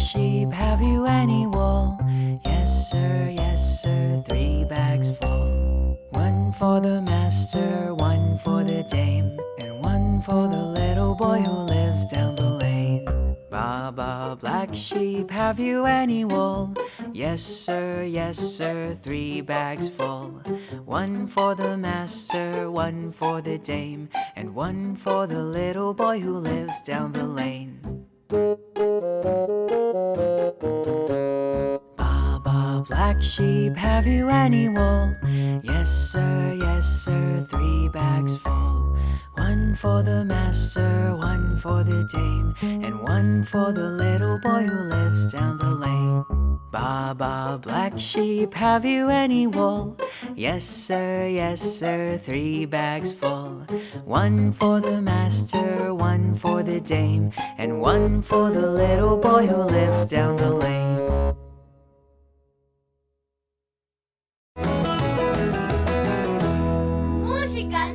sheep, have you any wool? Yes sir, 3 bags full. One for the master, one for the dame, and one for the little boy who lives down the lane. Baba, black sheep, have you any wool? Yes sir, 3 bags full. One for the master, one for the dame, and one for the little boy who lives down the lane. Baba, black sheep, have you any wool? Yes sir, 3 bags full. One for the master, one for the dame, and one for the little boy who lives down the lane. Baba, black sheep, have you any wool? Yes sir, 3 bags full. One for the master, one for the dame, and one for the little boy who lives down the lane. Musikantahan.